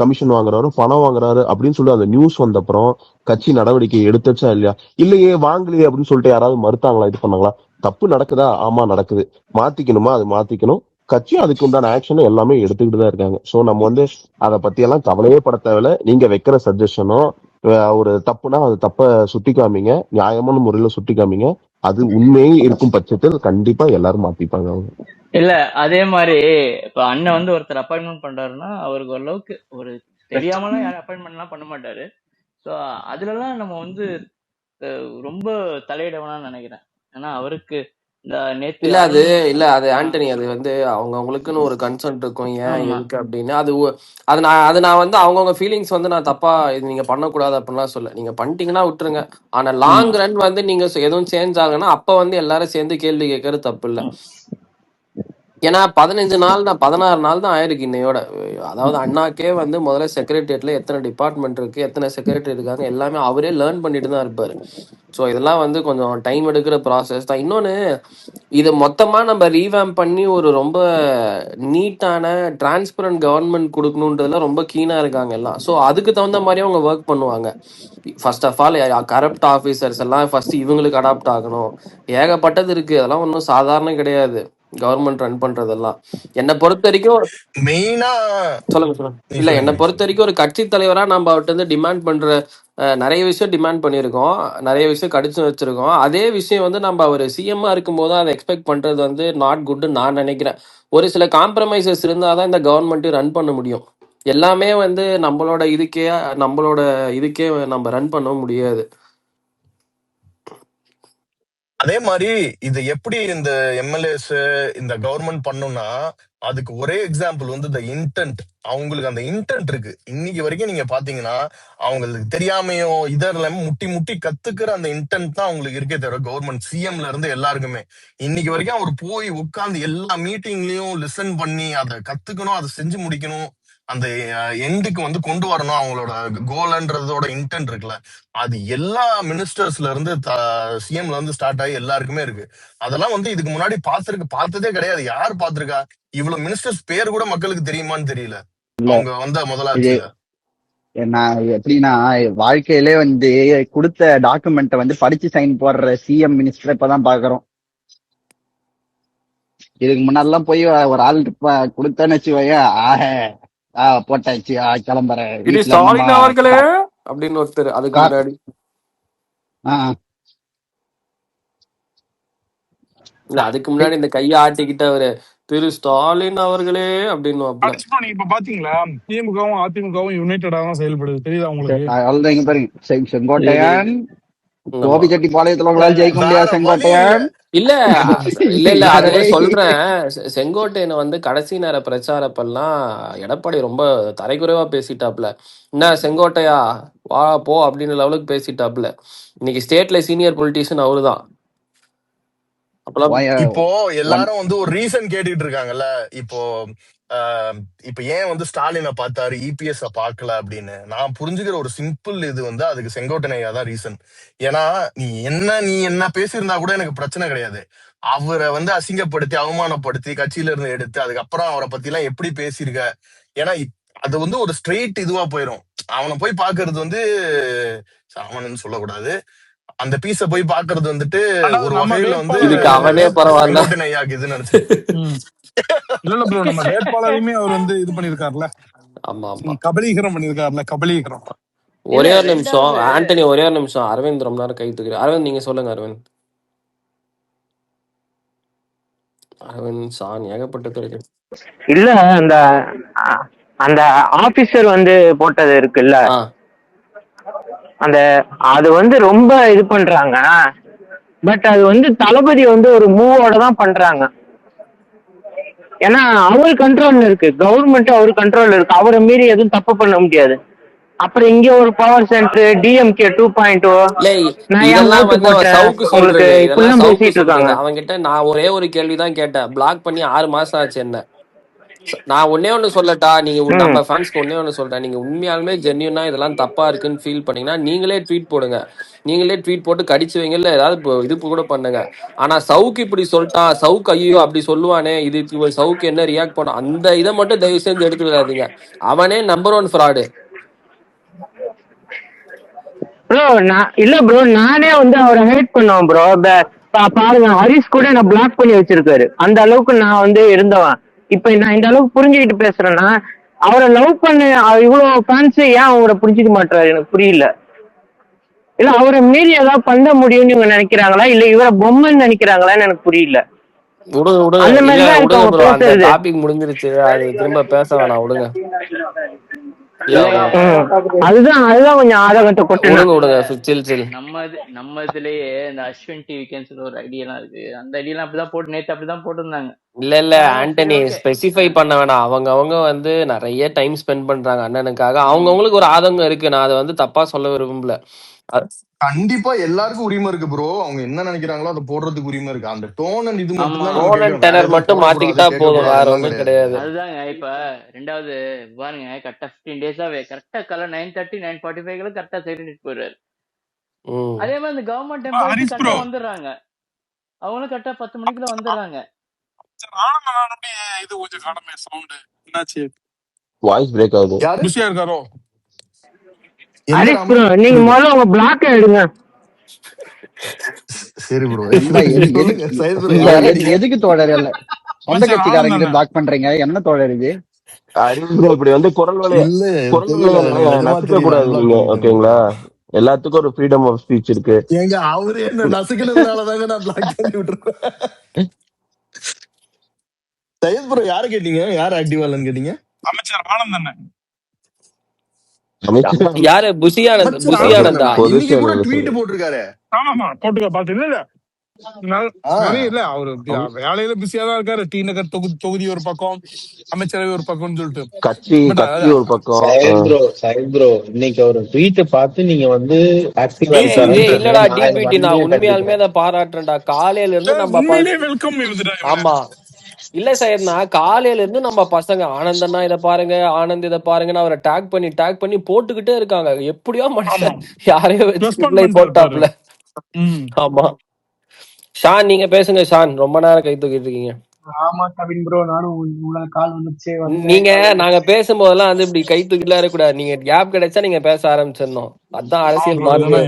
கமிஷன் வாங்குறாரு, பணம் வாங்குறாரு அப்படின்னு சொல்லி அந்த நியூஸ் வந்த அப்புறம் கட்சி நடவடிக்கை எடுத்துச்சா இல்லையா? இல்லையே, வாங்கலையே அப்படின்னு சொல்லிட்டு யாராவது மறுத்தாங்களா, இது பண்ணாங்களா? தப்பு நடக்குதா? ஆமா நடக்குது. மாத்திக்கணுமா? அது மாத்திக்கணும். கட்சி அதுக்கு உண்டான ஆக்ஷன் எல்லாமே எடுத்துக்கிட்டு தான் இருக்காங்க. சோ நம்ம வந்து அதை பத்தி எல்லாம் கவலையே பட தேவையில்ல. நீங்க வைக்கிற சஜஷனோ ஒரு தப்புனா அது தப்ப சுட்டி காமிங்க, நியாயமான முறையில சுட்டி காமிங்க. அது உண்மையே இருக்கும் பட்சத்தில் கண்டிப்பா எல்லாரும் மாத்திப்பாங்க அவங்க. இல்ல அதே மாதிரி இப்ப அண்ணன் வந்து ஒருத்தர் அப்பாயின்மெண்ட் பண்றாருன்னா அவருக்கு ஓரளவுக்கு ஒரு தெரியாமலாம் யாரும் அப்பாயின்மெண்ட் எல்லாம் பண்ண மாட்டாரு. ஸோ அதுலலாம் நம்ம வந்து ரொம்ப தலையிட வேணாம்னு நினைக்கிறேன். ஏன்னா அவருக்கு இந்த நேத்து இல்ல அது அருண் இல்ல அது ஆண்டனி, அது வந்து அவங்கவுங்களுக்குன்னு ஒரு கன்சர்ன் இருக்கும், ஏன் ஆமா எதுக்கு அப்படின்னு. அது நான் வந்து அவங்கவுங்க ஃபீலிங்ஸ் வந்து நான் தப்பா இது நீங்க பண்ணக்கூடாது அப்படின்லாம் சொல்ல, நீங்க பண்ணிட்டீங்கன்னா விட்டுருங்க. ஆனா லாங் ஆமா ரன் வந்து நீங்க எதுவும் சேஞ்ச் ஆகுன்னா அப்ப வந்து எல்லாரும் சேர்ந்து கேள்வி கேட்கறது தப்பு இல்ல. ஏன்னா 15 நாள் தான் 16 நாள் தான் ஆயிருக்கு இன்னையோட. அதாவது அண்ணாக்கே வந்து முதல்ல செக்ரட்டரியேட்ல எத்தனை டிபார்ட்மெண்ட் இருக்கு, எத்தனை செக்ரட்டரி இருக்காங்க, எல்லாமே அவரே லேர்ன் பண்ணிட்டு தான் இருப்பாரு. ஸோ இதெல்லாம் வந்து கொஞ்சம் டைம் எடுக்கிற ப்ராசஸ் தான். இன்னொன்று, இதை மொத்தமாக நம்ம ரீவேம் பண்ணி ஒரு ரொம்ப நீட்டான டிரான்ஸ்பரண்ட் கவர்மெண்ட் கொடுக்கணுன்றதுல ரொம்ப கீனாக இருக்காங்க எல்லாம். ஸோ அதுக்கு தகுந்த மாதிரி அவங்க ஒர்க் பண்ணுவாங்க. First of all corrupt officers எல்லாம் ஃபர்ஸ்ட் இவங்களுக்கு அடாப்ட் ஆகணும். ஏகப்பட்டது இருக்கு, அதெல்லாம் ஒன்றும் சாதாரணம் கிடையாது கவர்மெண்ட் ரன் பண்றதெல்லாம். என்னை பொறுத்த வரைக்கும் மெயினா சொல்லுங்க. நீ இல்ல சொல்லுங்க, என்னை நீ பொறுத்த சொல்லுங்க. வரைக்கும் ஒரு கட்சி தலைவரா நம்ம அவர்கிட்ட இருந்து டிமாண்ட் பண்ற நிறைய விஷயம் டிமாண்ட் பண்ணியிருக்கோம், நிறைய விஷயம் கடிச்சு வச்சிருக்கோம். அதே விஷயம் வந்து நம்ம அவர் சிஎம்மா இருக்கும்போது அதை எக்ஸ்பெக்ட் பண்றது வந்து நாட் குட்னு நான் நினைக்கிறேன். ஒரு சில காம்ப்ரமைசஸ் இருந்தாதான் இந்த கவர்மெண்ட் ரன் பண்ண முடியும். எல்லாமே வந்து நம்மளோட இதுக்கே நம்ம ரன் பண்ண முடியாது. அதே மாதிரி இது எப்படி இந்த எம்எல்ஏஸ் இந்த கவர்மெண்ட் பண்ணும்னா, அதுக்கு ஒரே எக்ஸாம்பிள் வந்து இந்த இன்டென்ட். அவங்களுக்கு அந்த இன்டென்ட் இருக்கு. இன்னைக்கு வரைக்கும் நீங்க பாத்தீங்கன்னா அவங்களுக்கு தெரியாமையோ இதெல்லாம் முட்டி முட்டி கத்துக்கிற அந்த இன்டென்ட் தான் அவங்களுக்கு இருக்கே தவிர, கவர்மெண்ட் சிஎம்ல இருந்து எல்லாருக்குமே இன்னைக்கு வரைக்கும் அவர் போய் உட்கார்ந்து எல்லா மீட்டிங்லயும் லிசன் பண்ணி அதை கத்துக்கணும், அதை செஞ்சு முடிக்கணும், அந்த எண்டுக்கு வந்து கொண்டு வரணும் அவங்களோட கோல்ன்றதோட இன்டென்ட் இருக்குல்ல, அது எல்லா மினிஸ்டர்ஸ்ல இருந்து சிஎம்ல இருந்து ஸ்டார்ட் ஆகி எல்லாருக்குமே இருக்கு. அதெல்லாம் வந்து இதுக்கு முன்னாடி பார்த்ததே கிடையாது. யார் பார்த்திருக்கா? இவ்வளவு மினிஸ்டர்ஸ் பேர் கூட மக்களுக்கு தெரியுமான்னு தெரியல இல்ல அவங்க வந்த முதல் இது ஆட்சியில. நான் எப்படின்னா வாழ்க்கையிலே வந்து கொடுத்த டாக்குமெண்ட்டை வந்து படிச்சு சைன் போடுற சிஎம் மினிஸ்டர் இப்பதான் பாக்குறோம். இதுக்கு முன்னாடிலாம் போய் ஒரு ஆள் கொடுத்தான்னு வச்சுக்கோங்க, போட்டாச்சு, கிளம்புறேன், இது வீட்டுல ஸ்டாலின் அவர்களே அப்படின்னு ஒருத்தர் அதுக்கு முன்னாடி இல்ல, அதுக்கு முன்னாடி இந்த கையை ஆட்டிக்கிட்டு அவரு திரு ஸ்டாலின் அவர்களே அப்படின்னு அடிச்சு நீங்க இப்ப பாத்தீங்களா, திமுகவும் அதிமுகவும் யுனைடடா தான் செயல்படுது. தெரியுதா உங்களுக்கு? அவ்வளவுதான். இங்க பாருங்க, இது செங்கோட்டையன் ஆமா கோபிச்செட்டிப்பாளையத்துல இல்ல உங்களால இல்ல ஜெயிக்க முடியாது. வேற வழி இல்ல. செங்கோட்டையன் இல்ல இல்ல இல்ல என்னடா அதுதான் டேய்? சொல்றேன். செங்கோட்டையனை வந்து கடைசி நேர பிரச்சாரப்பெல்லாம் எடப்பாடி ரொம்ப தரைக்குறைவா பேசிட்டாப்ல. என்ன செங்கோட்டையா வா போ அப்படின்னு லெவலுக்கு பேசிட்டாப்ல. இன்னைக்கு ஸ்டேட்ல சீனியர் பொலிட்டீஷியன் அவருதான். அப்பெல்லாம் இப்போ ஒன் எல்லாரும் வந்து ஒரு ரீசன் கேட்டுட்டு இருக்காங்கல்ல. இப்போ இப்ப ஏன் வந்து ஸ்டாலினை பார்த்தாரு இபிஎஸ் பார்க்கல அப்படின்னு நான் புரிஞ்சுக்கிற ஒரு சிம்பிள் இது வந்து அதுக்கு செங்கோட்டனையா தான் ரீசன். ஏன்னா நீ என்ன பேசியிருந்தா கூட எனக்கு பிரச்சனை கிடையாது. அவரை வந்து அசிங்கப்படுத்தி அவமானப்படுத்தி கட்சியில இருந்து எடுத்து அதுக்கப்புறம் அவரை பத்தி எல்லாம் எப்படி பேசியிருக்க. ஏன்னா அது வந்து ஒரு ஸ்ட்ரெயிட் இதுவா போயிடும். அவனை போய் பாக்குறது வந்து அவனு சொல்லக்கூடாது, அந்த பீஸ போய் பாக்குறது வந்துட்டு அதாவது ஒரு நம்ம வகையில வந்து இதுக்கு வேட்பாளர் அவனே பரவாயில்ல. செங்கோட்டன் ஐயாக்கு இது நினைச்சிட்டு இல்ல இல்ல ப்ரோ, நம்ம வேட்பாளரையுமே அவர் வந்து இது பண்ணிருக்காருல, ஆமா ஆமா. கபலீகரம் பண்ணிருக்காருல, கபலீகரம். இல்ல ஒரே ஒரு நிமிஷம் ரெண்டாவது ஆண்டனி, ஒரே ஒரு நிமிஷம். அரவிந்த் ரொம்ப நேரம் கை தூக்கிறேன். அரவிந்த் நீங்க சொல்லுங்க. அரவிந்த் அரவிந்த் சான் ஏகப்பட்ட பேருக்கு. இல்ல அந்த அந்த ஆபீசர் வந்து போட்டது இருக்குல்ல, ஆ அந்த அது வந்து ரொம்ப இது பண்றாங்க. பட் அது வந்து தளபதி வந்து ஒரு மூவோட தான் பண்றாங்க. ஏன்னா அவர் கண்ட்ரோல்ல இருக்கு, கவர்மெண்ட் அவர் கண்ட்ரோல்ல இருக்கு, அவரை மீறி எதுவும் தப்பு பண்ண முடியாது. அப்புறம் இங்க ஒரு பவர் சென்டர் டிஎம்கே 2.0 இல்ல நான் ஏன் இதெல்லாம் ஓட்டு வந்து அவன் போட்டேன் சவுக்கு உங்களுக்கு சொல்றது, இதெல்லாம் இப்படிலாம் சவுக்கு பேசிட்டு இருக்காங்க. சொல்றது. அவன்கிட்ட நான் ஒரே ஒரு கேள்விதான் கேட்டேன். பிளாக் பண்ணி 6 மாசம் ஆச்சு என்ன. நான் ஒன்னே ஒண்ணு சொல்லட்டா, நீங்க நம்ம ஃபேன்ஸ்க்கு ஒன்னே ஒண்ணு சொல்றேன். நீங்க உண்மையாலுமே ஜென்யூனா இதெல்லாம் தப்பா இருக்குன்னு ஃபீல் பண்ணீங்கன்னா நீங்களே ட்வீட் போடுங்க. நீங்களே ட்வீட் போட்டு கடிச்சு வைங்கல்ல, ஏதாவது இது கூட பண்ணுங்க. ஆனா சவுக்கு இப்படி சொல்லிட்டான், சவுக்கு ஐயோ அப்படி சொல்லுவானே, இதுக்கு சவுக்கு என்ன ரியாக்ட் பண்ண, அந்த இதை மட்டும் தயவு செஞ்சு எடுத்துடாதீங்க. அவனே நம்பர் 1 ஃப்ராடு. ப்ரோ இல்ல ப்ரோ, நானே வந்து அவரை ஹேட் பண்ணுவேன் ப்ரோ. பாருங்க, ஹரிஷ் கூட நான் பிளாக் பண்ணி வச்சிருக்காரு. அந்த அளவுக்கு நான் வந்து இருந்தவன். இப்ப நான் இந்த அளவுக்கு புரிஞ்சுக்கிட்டு பேசுறேன்னா, அவரை லவ் பண்ண இவ்வளவு ஃபேன்ஸ் ஏன் அவரை புரிஞ்சுக்க மாட்டாரு எனக்கு புரியல. இல்ல அவரை மீறி ஏதாவது பண்ண முடியும்னு இவங்க நினைக்கிறாங்களா, இல்ல இவரை பொம்மைன்னு நினைக்கிறாங்களான்னு எனக்கு புரியல. விடுங்க அந்த இல்ல மாதிரிதான் இருக்கு விடுங்க அவங்க ப்ரோ, அந்த பேசுறது. டாபிக் முடிஞ்சிருச்சு, அது திரும்ப பேச வேணாம். விடுங்க இல்ல அதுதான் கொஞ்சம் ஆதகத்தை கொட்டுனா. விடுங்க சில் சில். நம்ம இதுலயே இந்த அஸ்வின் டிவிக்குன்னு சொல்லி ஒரு ஐடியாலாம் இருக்கு. அந்த ஐடியாலாம் அப்படிதான் போட்டு நேத்து அப்படிதான் போட்டிருந்தாங்க. இல்ல சரி ஆண்டனி ஓகே. ஸ்பெசிஃபை பண்ண வேணாம். அவங்க வந்து நிறைய டைம் ஸ்பெண்ட் பண்றாங்க அண்ணனுக்காக. அவங்கவுங்களுக்கு ஒரு ஆதங்கம் இருக்கு. நான் அதை வந்து தப்பா சொல்ல விரும்பல. கண்டிப்பா எல்லாருக்கும் உரிமை இருக்கு ப்ரோ. அவங்க என்ன நினைக்கிறாங்களோ அதை போடுறதுக்கு உரிமை இருக்கு. அந்த டோன் அண்ட் இது மட்டும் தான் நம்ம டோன் அண்ட் கேட்கணும். வேற டெனர் எதுவும் மட்டும் மாத்திக்கிட்டா போடக்கூடாது போதும், வேற கேட்கக்கூடாதுலாம் ஒண்ணும் கிடையாது. கிடையாது. அதுதாங்க. இப்ப ரெண்டாவது பாருங்க, கரெக்டா 15 டேஸாவே கரெக்டா காலை 9:30 9:45 கரெக்டா செக்ரட்டரி போயிடுறாரு. அதே மாதிரி இந்த கவர்மெண்ட் எம்ப்ளாயிஸ் ஹரிஷ் கரெக்டா ப்ரோ, வந்துடுறாங்க. அவங்களும் கரெக்டா 10 மணிக்குள்ள வந்துடுறாங்க. ஆனந்தனுடைய இது கொஞ்சம் காணமே சவுண்ட் என்னாச்சு? வாய்ஸ் பிரேக் ஆகுது. யாரு பிஸியா இருக்காரோ? எந்த ஹரிஷ் ராமு? ப்ரோ, நீங்க முதல்ல உங்க பிளாக் எடுங்க. சரி ப்ரோ, நண்பா, சொல்லுங்க சையத் ப்ரோ. நண்பா, யார் கேட்டீங்க? எதுக்கு தோழர் இல்ல சொந்த அமைச்சர் கட்சிக்காரங்க ஆனந்தன். பிளாக் பண்றீங்க? என்ன தோழர் இது? அறிவு இப்படி வந்து குரல் வலைய இல்ல நசுக்க தெரியல, கூடாது அன்பிளாக் நீங்க, பண்ணிட்டேன். ஓகேங்களா? எல்லாத்துக்கும் ஒரு ஃப்ரீடம் ஆஃப் ஸ்பீச் இருக்கு. ஏங்க அவரு என்ன நசுக்கிறதுனாலதாங்க நான் பிளாக் பண்ணி விட்டுருவேன். சையத் ப்ரோ யார கேட்டீங்க? யார் ஆக்டிவா இல்லன்னு கேட்டீங்க? அமைச்சர் ஆனந்தன். யாரு? புசியானந்தா? இன்னைக்கு கூட ட்வீட் போட்டிருக்காரு. ஆமாமா போட்டுக்க பாத்து. இல்ல நிறைய இல்ல, அவரு வேலையில பிஸியா தான் இருக்காரு. டி நகர் தொகுதி ஒரு பக்கம், அமைச்சரவை ஒரு பக்கம்னு சொல்லிட்டு கட்சி ஒரு பக்கம். சையத் ப்ரோ இன்னைக்கு ஒரு ட்வீட் பார்த்து நீங்க வந்து இல்லடா டிபிடி, நான் உண்மையாலுமே அதை பாராட்டுறேன்டா. காலையில இருந்து நம்ம வெல்கம் இருந்துட்டாங்க. ஆமா இல்ல சையத்னா, காலையில இருந்து நம்ம பசங்க ஆனந்தன்னா இதை பாருங்க, ஆனந்த் இதை பாருங்கன்னு அவரை டேக் பண்ணி போட்டுக்கிட்டே இருக்காங்க. எப்படியோ மனுஷன் யாரையோ போட்டாப்ல. ஆமா ஷான் நீங்க பேசுங்க. ஷான் ரொம்ப நேரம் கை தூக்கிட்டு இருக்கீங்க. ஆமா கவின் ப்ரோ, நானும் கால் வந்துச்சு. நீங்க நாங்க பேசும்போதெல்லாம் வந்து இப்படி கை தூக்கிலாம் இருக்கக்கூடாது. நீங்க கேப் கிடைச்சா நீங்க பேச ஆரம்பிச்சிடணும். அதான் அரசியல் மாண்பு.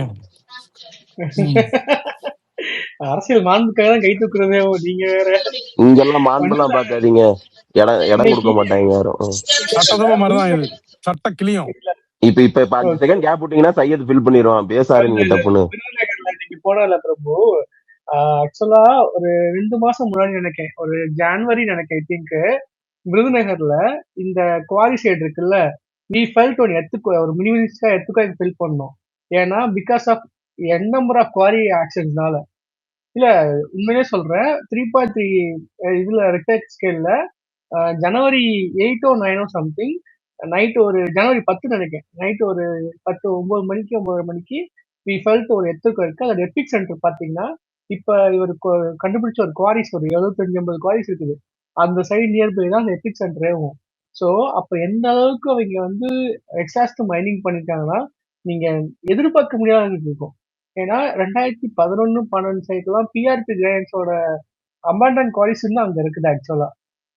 அரசியல் மாண்புக்காக தான் கை தூக்குறதே. நீங்க வேற இங்கெல்லாம் மாண்பெல்லாம் பாக்காதீங்க, இடம் கொடுக்க மாட்டாங்க யாரும். சட்ட கிளியும் இப்ப 5 செகண்ட் கேப் விட்டீங்கன்னா சையத் ஃபில் பண்ணிடுவான். பேசாரு நீங்க தப்புன்னு. விருதுநகர்ல இன்னைக்கு போனல பிரபு, ஆக்சுவலா ஒரு 2 மாசம் முன்னாடி நினைக்கிறேன், ஒரு ஜான்வரி நினைக்கிறேன், ஐ திங்க் விருதுநகர்ல இந்த குவாரி சைடு இருக்குல்ல, we felt ஒரு ஒரு மினிமலிஸ்டா எத்துக்காய் ஃபில் பண்ணோம். ஏன்னா because of an number of quarry ஆக்ஷன்ஸ்னால. இல்ல உண்மையிலே சொல்றேன், 3.3 இதுல ரெக்டர் ஸ்கேல்ல ஜனவரி 8 9 சம்திங் நைட், ஒரு ஜனவரி 10 நினைக்கிறேன், நைட் ஒரு 9 மணிக்கு 9 மணிக்கு வி ஃபெல்ட் ஒரு எத்துக்கு இருக்கு. அதோட எபிக் சென்டர் பாத்தீங்கன்னா இப்ப இவர் கண்டுபிடிச்ச ஒரு குவாரிஸ் ஒரு 75-80 குவாரிஸ் இருக்குது. அந்த சைடு நியர்பை தான் அந்த எபிக் சென்டரே ஆகும். ஸோ அப்ப எந்த அளவுக்கு அவங்க வந்து எக்ஸாஸ்ட் மைனிங் பண்ணிருக்காங்கன்னா நீங்க எதிர்பார்க்க முடியாத இருக்கும். ஏன்னா 2011-12 சைட்லாம் பிஆர்பி கிரைன்ஸோட அபாண்டன் குவாரிஸ் இன்னும் அங்க இருக்குது. ஆக்சுவலா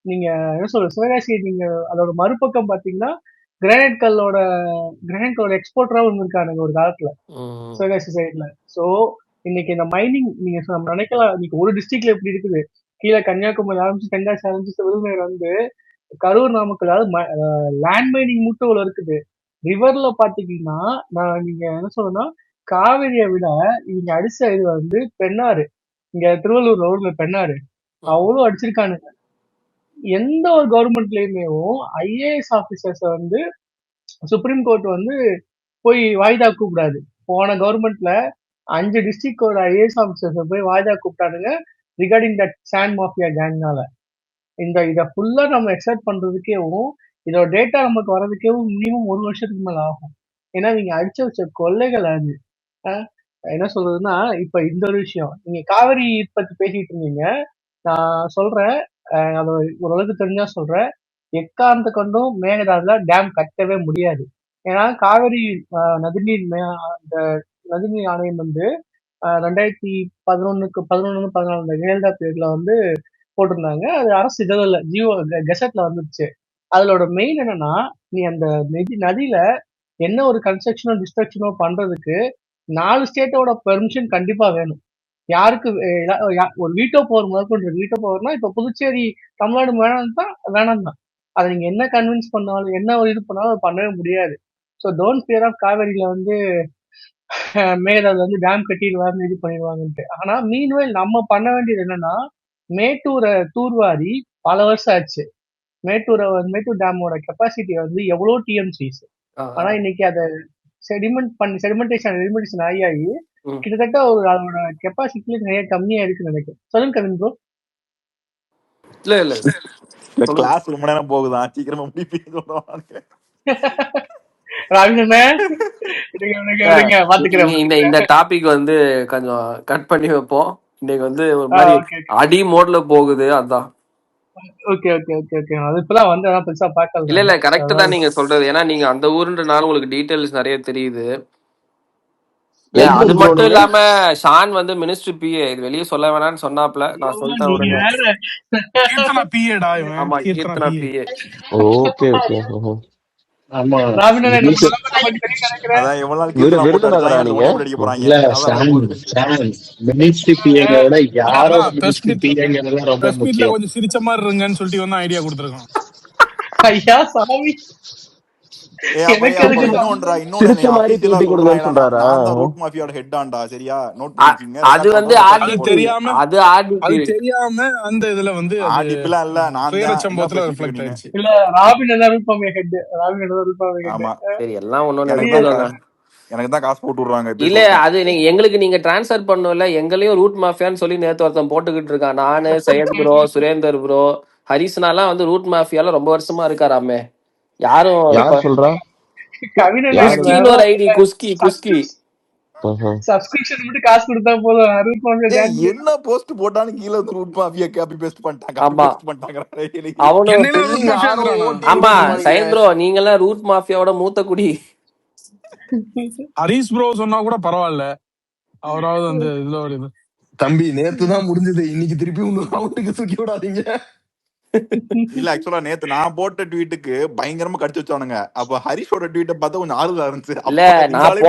நீங்க என்ன சொல்ற சிவகாசி, நீங்க அதோட மறுபக்கம் பாத்தீங்கன்னா கிரானைட்டோட எக்ஸ்போர்ட்டராகவும் இருக்கானுங்க ஒரு காலத்துல சிவகாசி சைட்ல. ஸோ இன்னைக்கு இந்த மைனிங் நீங்க நம்ம நினைக்கலாம், இன்னைக்கு ஒரு டிஸ்ட்ரிக்ட்ல எப்படி இருக்குது, கீழே கன்னியாகுமரி ஆரம்பிச்சு தென்காசி ஆரம்பிச்சு விருதுநகர் வந்து கரூர் நாமக்கல், அதாவது லேண்ட் மைனிங் மட்டும் இவ்வளவு இருக்குது. ரிவர்ல பாத்தீங்கன்னா நீங்க என்ன சொல்லணும்னா காவிரியை விட இவங்க அடிச்ச இது வந்து பெண்ணாறு, இங்க திருவள்ளூர் ரோட்ல பெண்ணாறு அவ்வளவு அடிச்சிருக்கானுங்க. எந்த ஒரு கவர்மெண்ட்லயுமே ஐஏஎஸ் ஆபீசர்ஸ் வந்து சுப்ரீம் கோர்ட் வந்து போய் வாய்தா கூப்பிடாது. போன கவர்மெண்ட்ல 5 டிஸ்ட்ரிக்டோட ஐஏஎஸ் ஆபீசர்ஸ் போய் வாய்தா கூப்பிட்டானுங்க ரிகார்டிங் தட் சாண்ட் மாஃபியா கேங்னால. இதை ஃபுல்லா நம்ம எக்ஸப்ட் பண்றதுக்கேவும் இதோட டேட்டா நமக்கு வர்றதுக்கேவும் மினிமம் 1 வருஷத்துக்கு மேல ஆகும். ஏன்னா நீங்க அடிச்சு வச்ச கொள்ளைகள் அது என்ன சொல்றதுன்னா, இப்ப இந்த ஒரு விஷயம் நீங்க காவிரி பத்தி பேசிட்டு இருந்தீங்க, நான் சொல்றேன், அதை ஓரளவுக்கு தெரிஞ்சா சொல்றேன், எக்காரணத்தை கொண்டும் மேகதாதுல டேம் கட்டவே முடியாது. ஏன்னா காவிரி நதிநீர் அந்த நதிநீர் ஆணையம் வந்து 2011-14 ஜெயலலிதா பீரியட்ல வந்து போட்டிருந்தாங்க. அது அரசு இதழில் ஜியோ கெசட்ல வந்துருச்சு. அதோட மெயின் என்னன்னா, நீ அந்த நதியில என்ன ஒரு கன்ஸ்ட்ரக்ஷனோ டிஸ்ட்ரக்ஷனோ பண்றதுக்கு 4 ஸ்டேட்டோட பெர்மிஷன் கண்டிப்பா வேணும். யாருக்கு ஒரு வீட்டோ பவர் முதற்கொண்டு, வீட்டோ பவர்னா இப்ப புதுச்சேரி தமிழ்நாடு வேணாம் தான். அதை நீங்க என்ன கன்வின்ஸ் பண்ணாலும் என்ன ஒரு இது பண்ணாலும் அதை பண்ணவே முடியாது. ஸோ டோன்ட் ஃபியர் ஆஃப் காவேரியில வந்து மேகதாது வந்து டேம் கட்டிடுவாருன்னு இது பண்ணிடுவாங்கன்ட்டு. ஆனா மீன்வேல் நம்ம பண்ண வேண்டியது என்னன்னா, மேட்டூரை தூர்வாரி பல வருஷம் ஆச்சு. மேட்டூர் டேமோட கெப்பாசிட்டி வந்து எவ்வளவு டிஎம்சிஸ். ஆனா இன்னைக்கு அதை செடிமெண்டேஷன் ஆகி கிட்டத்தட்ட ஒரு அதோட கெப்பாசிட்டில நிறைய கம்மியா இருக்குன்னு நினைக்கிறேன். சொல்லுங்க கவின் ப்ரோ. இல்ல கிளாஸ் ரொம்ப நேரம் போகுதான், சீக்கிரமா முடிப்பீங்க. இந்த டாபிக் வந்து கொஞ்சம் கட் பண்ணி வைப்போம். இன்னைக்கு வந்து ஒரு மாதிரி அடி மோட்ல போகுது, அதான். Okay okay okay okay. அது இப்பதான் வந்து பெருசா பார்க்கல. இல்ல கரெக்ட் தான் நீங்க சொல்றது. ஏன்னா நீங்க அந்த ஊருன்றனால உங்களுக்கு டீடைல்ஸ் நிறைய தெரியுது. அது மட்டும் இல்லாம ஷான் வந்து மினிஸ்ட்ரி பிஏ, இது வெளியே சொல்ல வேணாம்னு சொன்னாப்ல, நான் சொல்லிட்டேன். ஆமா, கீர்த்தனா பிஏ. Okay okay. ஆமா மினிஸ்ட்ரி பிஏங்கோட யாரோ மினிஸ்ட்ரி பிஏங்கிறது ரொம்ப முக்கியம். கொஞ்சம் சிரிச்ச மாதிரி இருங்கன்னு சொல்லிட்டு வந்து ஐடியா கொடுத்துருக்கோம். ஐயா சாமி, அது வந்து தெரியாம அந்த இதுல வந்து சம்பவத்துல ரிஃப்ளெக்ட் ஆயிடுச்சு. இல்ல ராபின் எல்லாரும் ஹெட், ராபின் எல்லாரும் சரி எல்லாம் ஒண்ணு எனக்கு தான் காசு போட்டு விடுறாங்க. இல்ல அது எங்களுக்கு நீங்க டிரான்ஸ்ஃபர் பண்ணல, எங்களையும் ரூட் மாஃபியான்னு சொல்லி நேத்து ஒருத்தன் போட்டுக்கிட்டு இருக்கான். நானு, சையத் ப்ரோ, சுரேந்தர் ப்ரோ, ஹரிஸ்னாலாம் வந்து ரூட் மாஃபியால ரொம்ப வருஷமா இருக்காராமே. யாரும் சொல்றா? ஐடி குஸ்கி சப்ஸ்கிரிப்ஷன் மட்டும் காசு கொடுத்தா போதும். என்ன போஸ்ட் போட்டாலும் கீழ வந்து ரூட் மாஃபியா காப்பி பேஸ்ட் பண்ணிட்டாங்க. ஆமா சையத் ப்ரோ, நீங்க எல்லாம் ரூட் மாஃபியாவோட மூத்த குடி. ஹரிஸ் ப்ரோ சொன்னா கூட பரவாயில்ல, அவராவது அந்த இதுல ஒரு இது. தம்பி நேத்து தான் முடிஞ்சது, இன்னைக்கு திருப்பி ரவுண்டுக்கு தூக்கி விடாதீங்க. இல்ல ஆக்சுவலா நேத்து நான் போட்ட ட்வீட்டுக்கு பயங்கரமா கடிச்சு வச்சானுங்க. அப்ப ஹரிஷோட ட்வீட்டை பார்த்தா கொஞ்சம் ஆறுதலா இருந்துச்சு. இல்ல நான்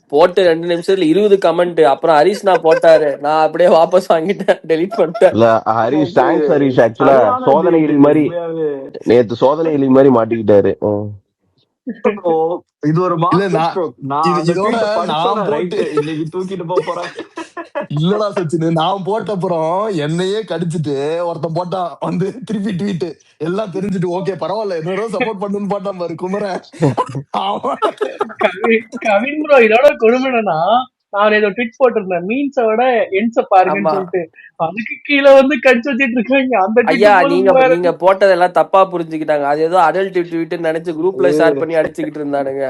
போட்டு 2 நிமிஷத்துல 20 கமெண்ட். அப்புறம் ஹரிஷ் நான் போட்டாரு, நான் அப்படியே வாபஸ் வாங்கிட்டேன், டெலீட் பண்ணிட்டேன். இல்ல ஹரிஷ், தேங்க்ஸ் ஹரிஷ். ஆக்சுவலா சோதனை எலி மாதிரி நேத்து சோதனை எலி மாதிரி மாட்டிக்கிட்டாரு. ஓ, இது ஒரு இல்ல மாஸ்டர் நான் ஸ்ட்ரோக். நான் இது அந்த இதோட ட்வீட் படிச்சோம், நான் போட்டு ரைட்டு இன்னைக்கு தூக்கிட்டு போக போறாங்க. இல்லடா சச்சின், நான் போட்ட அப்புறம் என்னையே கடிச்சிட்டு ஒருத்தன் போட்டான் வந்து திருப்பி ட்வீட் எல்லாம் தெரிஞ்சுட்டு ஓகே பரவாயில்ல என்ன சப்போர்ட் பண்ணுன்னு போட்டான் பாரு குமரன். அவன் கவின் ப்ரோ இதோட கொடுமை என்னன்னா, நான் ஏதோ ட்விட் போட்டிருந்தேன் மீன்ஸை விட என்ஸ பாருங்கன்னு ஆமா சொல்லிட்டு, அதுக்கு கீழே வந்து கடிச்சு வச்சிட்டு இருக்காங்க. அந்த ஐயா, ட்விட் நீங்க போதும் வேற. நீங்க போட்டதெல்லாம் தப்பா புரிஞ்சுக்கிட்டாங்க. அது ஏதோ அடல்ட் ட்வீட் நினைச்சு குரூப்ல ஷேர் பண்ணி அடிச்சுக்கிட்டு இருந்தானுங்க.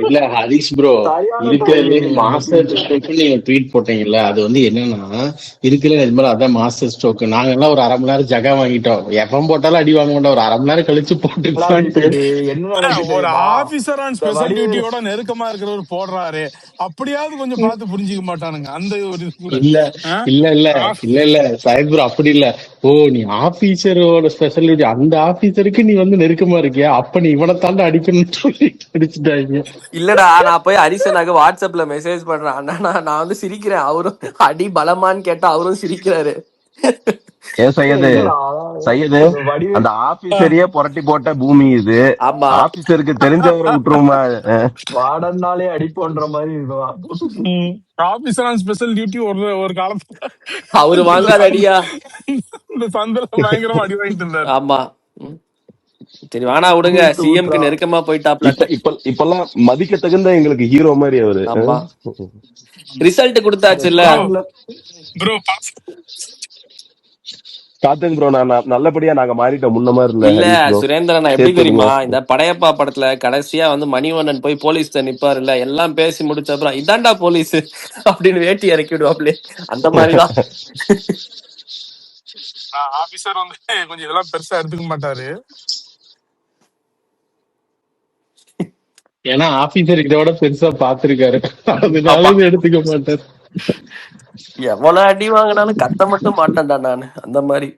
இல்ல ஹரிஷ் ப்ரோ, சரியான இருக்கிறதுலே டைமிங் அந்த மாஸ்டர் ட்வீட். ஸ்ட்ரோக் நீங்க ட்வீட் போட்டீங்கல்ல, அது வந்து என்னன்னா இருக்கிற நிஜமா அதான் மாஸ்டர் ஸ்ட்ரோக். நாங்க எல்லாம் ஒரு 1/2 மணி நேரம் ஜகா வாங்கிட்டோம். எப்ப போட்டாலும் அடி வாங்க மாட்டோம். ஒரு 1/2 மணி நேரம் கழிச்சு போட்டுக்கலான்ட்டு. இது என்ன நடக்கு ஒரு தெரியுமா? ஆபீசர் ஆன் இந்த ஸ்பெஷல் வடிவேலு டியூட்டியோட நெருக்கமா இருக்கிறவர் போடுறாரு, அப்படியாவது கொஞ்சம் பார்த்து புரிஞ்சுக்க மாட்டானுங்க அந்த ஒரு இது கூட. இல்ல ஆ? இல்ல இல்ல ஆ- இல்ல இல்ல சாஹிப் ப்ரோ, அப்படி இல்ல. ஓ, நீ ஆபீசரோட ஸ்பெஷல் டியூட்டி, அந்த ஆபீசருக்கு நீ வந்து நெருக்கமா இருக்கியா, அப்ப நீ இவனை தாண்ட அடிக்கணும்னு சொல்லி அடிச்சுட்டாங்க. இல்லடா, நான் போய் ஹரிசனாக வாட்ஸ்அப்ல மெசேஜ் பண்றேன். அண்ணா நான் வந்து சிரிக்கிறேன். அவரும் அடி பலமான்னு கேட்டா அவரும் சிரிக்கிறாரு. ஏன் சையது இல்லடா, சையது இந்த வடிவேல் அந்த ஆபீசரையே புரட்டி போட்ட பூமி இது. ஆமா, ஆபீசருக்கு தெரிஞ்சவரை விட்டுருமா? வாடன்னாலே அடிப்போன்ற மாதிரி இருக்கும். ஆபீசர் ஆன் ஸ்பெஷல் டியூட்டி ஒரு காலத்துல அவரு வாங்காத இந்த அடியா. இந்த சந்தில பயங்கரமா அடி வாங்கிட்டு இருந்தாரு. ஆமா. ம். சரி வானா விடுங்க, கூட்டு சிஎம்க்கு ஊத்துறா. நெருக்கமா போயிட்டாப்ல. இப்பெல்லாம் மதிக்க தகுந்த எங்களுக்கு ஹீரோ மாதிரி அவரு. ஆமா, ரிசல்ட் இந்த கொடுத்தாச்சுல்ல. ஸ்டார்ல ப்ரோ காத்துங்க ப்ரோ, நான் நல்லபடியா நாங்க மாறிட்டோம், முன்ன மாதிரி இல்ல இல்ல ஹரிஷ் ப்ரோ. சுரேந்திரன், எப்படி சேர்த்துருங்க. தெரியுமா, இந்த படையப்பா படத்துல கடைசியா வந்து மணிவண்ணன் போய் போலீஸ்ல நிப்பாரு இல்ல, எல்லாம் பேசி முடிச்ச அப்புறம் இதாண்டா போலீஸ் அப்படின்னு வேட்டி இறக்கி விடுவாப்ல. அந்த மாதிரிதான். ஆபீசர் வந்து கொஞ்சம் இதெல்லாம் பெருசா எடுத்துக்க மாட்டாரு. ஏன்னா ஆபீசர் இதோட பெருசா பாத்துருக்காரு, அதனால இது எடுத்துக்க மாட்டாரு. எவ்வளவு அடி வாங்கினாலும் கத்த மட்டும் மாட்டேன்டா நானு, அந்த மாதிரி.